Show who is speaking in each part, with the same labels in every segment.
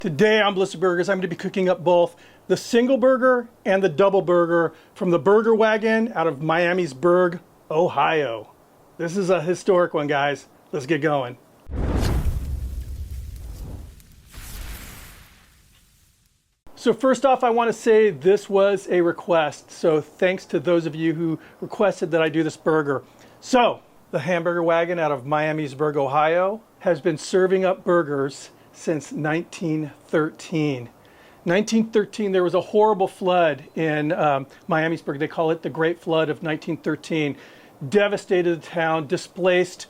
Speaker 1: Today on Ballistic Burgers, I'm going to be cooking up both the single burger and the double burger from the Burger Wagon out of Miamisburg, Ohio. This is a historic one, guys. Let's get going. So first off, I want to say this was a request. So thanks to those of you who requested that I do this burger. So the Hamburger Wagon out of Miamisburg, Ohio has been serving up burgers since 1913. 1913, there was a horrible flood in Miamisburg. They call it the Great Flood of 1913. Devastated the town, displaced,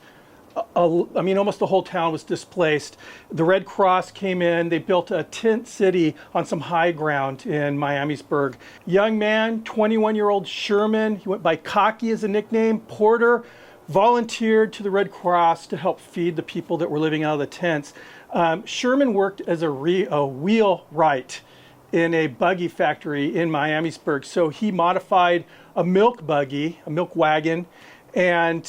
Speaker 1: almost the whole town was displaced. The Red Cross came in, they built a tent city on some high ground in Miamisburg. Young man, 21-year-old Sherman, he went by Cocky as a nickname, Porter, volunteered to the Red Cross to help feed the people that were living out of the tents. Sherman worked as a wheelwright in a buggy factory in Miamisburg. So he modified a milk buggy, a milk wagon, and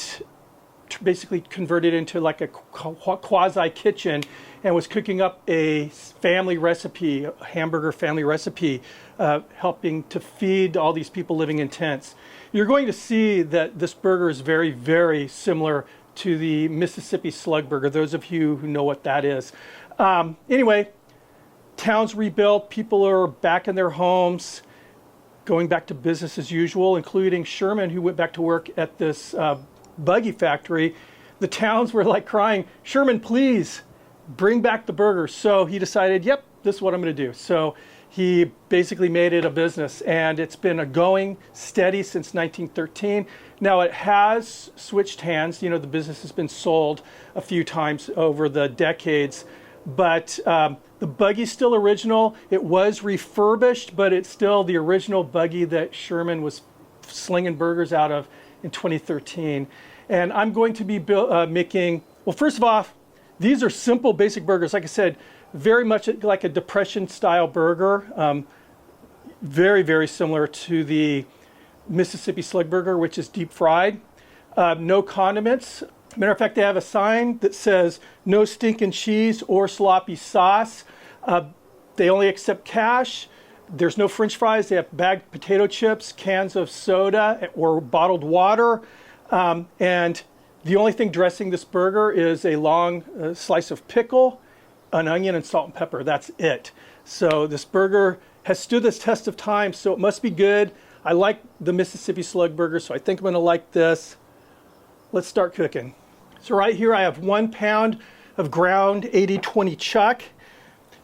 Speaker 1: basically converted it into like a quasi kitchen and was cooking up a family recipe, a hamburger family recipe, helping to feed all these people living in tents. You're going to see that this burger is very, very similar to the Mississippi slug burger, those of you who know what that is. Anyway, town's rebuilt, people are back in their homes, going back to business as usual, including Sherman, who went back to work at this buggy factory. The towns were like crying, Sherman, please bring back the burger. So he decided, yep, this is what I'm going to do. So he basically made it a business, and it's been a going steady since 1913. Now it has switched hands. You know, the business has been sold a few times over the decades, but the buggy's still original. It was refurbished, but it's still the original buggy that Sherman was slinging burgers out of in 2013. And I'm going to be making, well, first of all, these are simple basic burgers. Like I said, very much like a Depression style burger. Very, very similar to the Mississippi slug burger, which is deep fried. No condiments. Matter of fact, they have a sign that says no stinking cheese or sloppy sauce. They only accept cash. There's no French fries. They have bagged potato chips, cans of soda or bottled water. And the only thing dressing this burger is a long slice of pickle, an onion, and salt and pepper. That's it. So this burger has stood this test of time, so it must be good. I like the Mississippi slug burger, so I think I'm going to like this. Let's start cooking. So right here I have 1 pound of ground 80/20 chuck.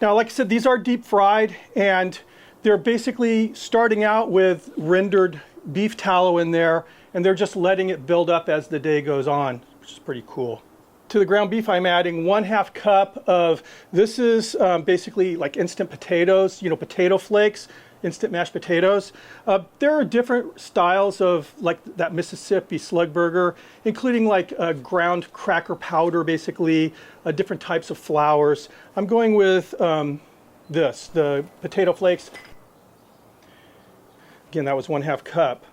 Speaker 1: Now, like I said, these are deep fried, and they're basically starting out with rendered beef tallow in there, and they're just letting it build up as the day goes on, which is pretty cool. To the ground beef, I'm adding 1/2 cup of, this is basically like instant potatoes, you know, potato flakes, instant mashed potatoes. There are different styles of like that Mississippi slug burger, including like ground cracker powder, basically, different types of flours. I'm going with the potato flakes. Again, that was 1/2 cup.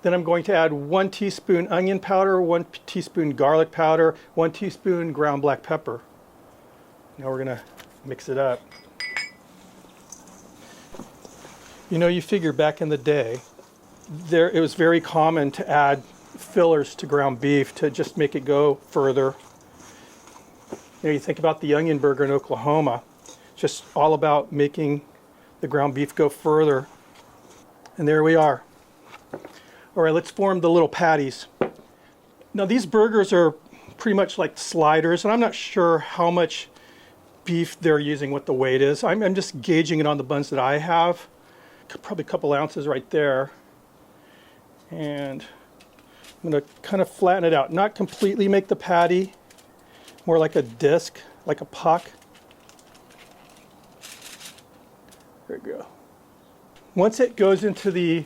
Speaker 1: Then I'm going to add 1 teaspoon onion powder, 1 teaspoon garlic powder, 1 teaspoon ground black pepper. Now we're gonna mix it up. You know, you figure back in the day, it was very common to add fillers to ground beef to just make it go further. You know, you think about the onion burger in Oklahoma, just all about making the ground beef go further. And there we are. All right, let's form the little patties. Now these burgers are pretty much like sliders, and I'm not sure how much beef they're using, what the weight is. I'm just gauging it on the buns that I have. Probably a couple ounces right there. And I'm gonna kind of flatten it out. Not completely make the patty, more like a disc, like a puck. There we go. Once it goes into the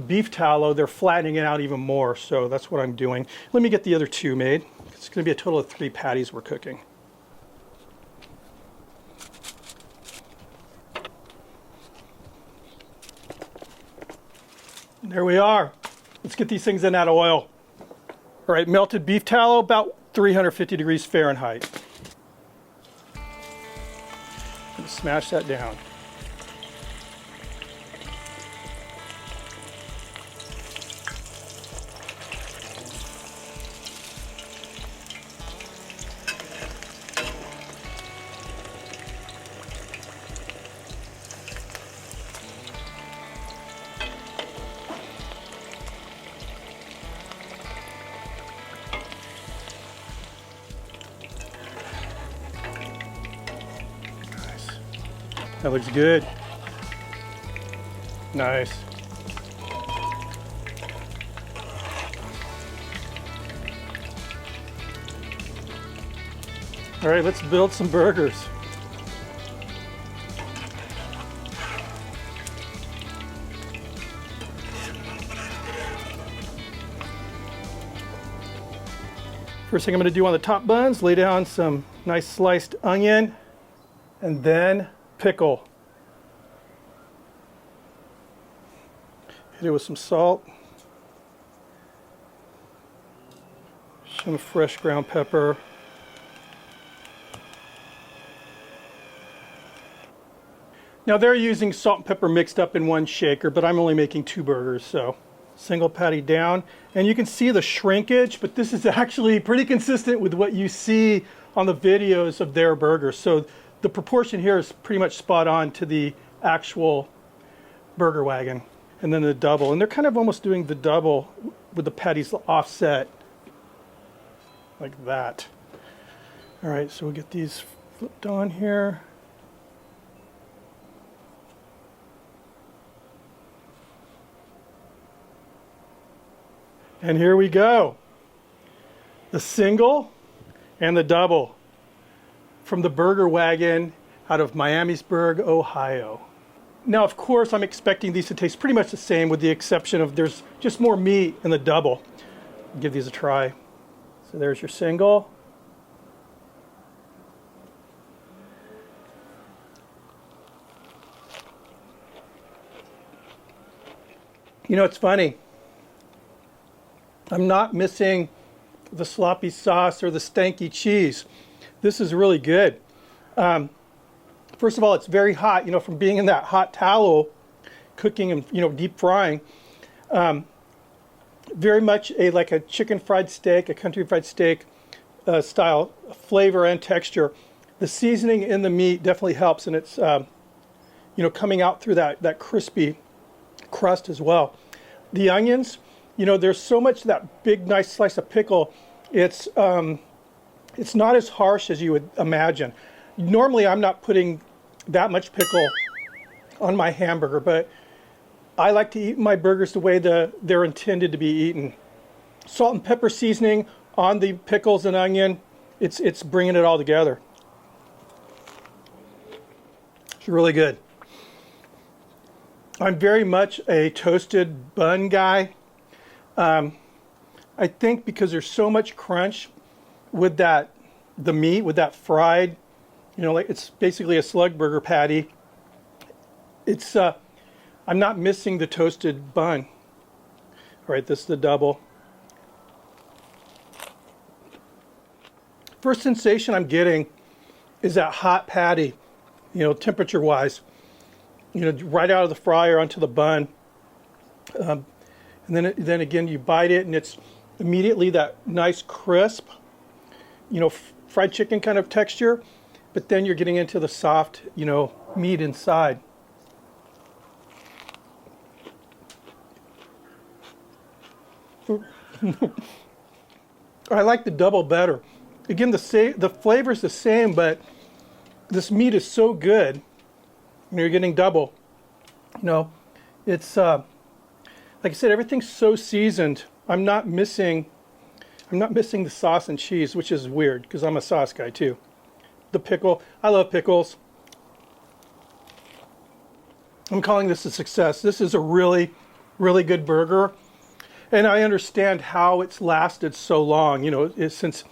Speaker 1: beef tallow, they're flattening it out even more, so that's what I'm doing. Let me get the other 2 made. It's going to be a total of 3 patties we're cooking. There we are. Let's get these things in that oil. All right, melted beef tallow, about 350 degrees Fahrenheit. smash that down. That looks good. Nice. All right, let's build some burgers. First thing I'm going to do on the top buns, lay down some nice sliced onion, and then pickle. Hit it with some salt, some fresh ground pepper, now they're using salt and pepper mixed up in one shaker, but I'm only making 2 burgers, so single patty down. And you can see the shrinkage, but this is actually pretty consistent with what you see on the videos of their burgers. So the proportion here is pretty much spot on to the actual Burger Wagon. And then the double. And they're kind of almost doing the double with the patties offset. Like that. Alright, so we'll get these flipped on here. And here we go. The single and the double from the Burger Wagon out of Miamisburg, Ohio. Now, of course, I'm expecting these to taste pretty much the same with the exception of there's just more meat in the double. I'll give these a try. So there's your single. You know, it's funny. I'm not missing the sloppy sauce or the stanky cheese. This is really good. First of all, it's very hot, you know, from being in that hot tallow, cooking and, you know, deep frying. Very much like a chicken fried steak, a country fried steak style flavor and texture. The seasoning in the meat definitely helps, and it's, you know, coming out through that crispy crust as well. The onions, you know, there's so much that big, nice slice of pickle. It's not as harsh as you would imagine. Normally, I'm not putting that much pickle on my hamburger, but I like to eat my burgers the way they're intended to be eaten. Salt and pepper seasoning on the pickles and onion, it's bringing it all together. It's really good. I'm very much a toasted bun guy. I think because there's so much crunch with the meat, with that fried, you know, like it's basically a slug burger patty. It's, I'm not missing the toasted bun. All right, this is the double. First sensation I'm getting is that hot patty, you know, temperature-wise, you know, right out of the fryer onto the bun. And then again, you bite it, and it's immediately that nice crisp, you know, fried chicken kind of texture, but then you're getting into the soft, you know, meat inside. I like the double better. Again, the flavor's the same, but this meat is so good. And you're getting double. You know, it's like I said, everything's so seasoned. I'm not missing the sauce and cheese, which is weird because I'm a sauce guy too. The pickle, I love pickles. I'm calling this a success. This is a really, really good burger. And I understand how it's lasted so long, you know, since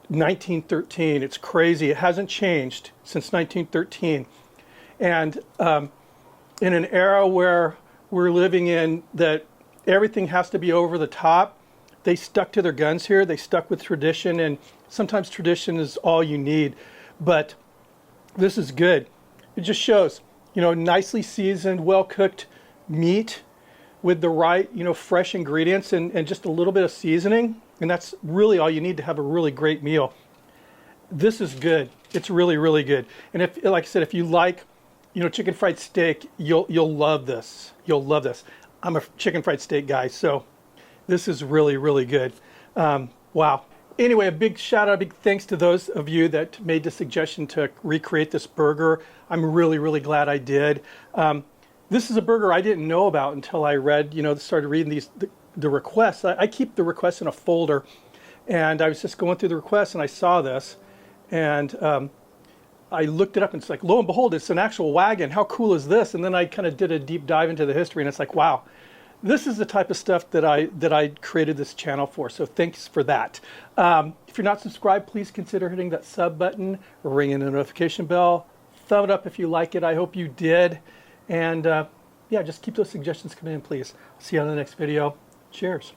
Speaker 1: 1913. It's crazy. It hasn't changed since 1913. And in an era where we're living in that everything has to be over the top, they stuck to their guns here. They stuck with tradition, and sometimes tradition is all you need. But this is good. it just shows, you know, nicely seasoned, well-cooked meat with the right, you know, fresh ingredients and just a little bit of seasoning. And that's really all you need to have a really great meal. This is good. It's really, really good. And if, like I said, if you like, you know, chicken fried steak, you'll love this. You'll love this. I'm a chicken fried steak guy, so this is really, really good. Wow. Anyway, a big shout out, a big thanks to those of you that made the suggestion to recreate this burger. I'm really, really glad I did. This is a burger I didn't know about until I read, you know, started reading the requests. I keep the requests in a folder, and I was just going through the requests and I saw this, and I looked it up and it's like, lo and behold, it's an actual wagon. How cool is this? And then I kind of did a deep dive into the history, and it's like, wow, this is the type of stuff that I created this channel for. So thanks for that. If you're not subscribed, please consider hitting that sub button, ringing the notification bell, thumb it up if you like it. I hope you did. And yeah, just keep those suggestions coming in, please. I'll see you on the next video. Cheers.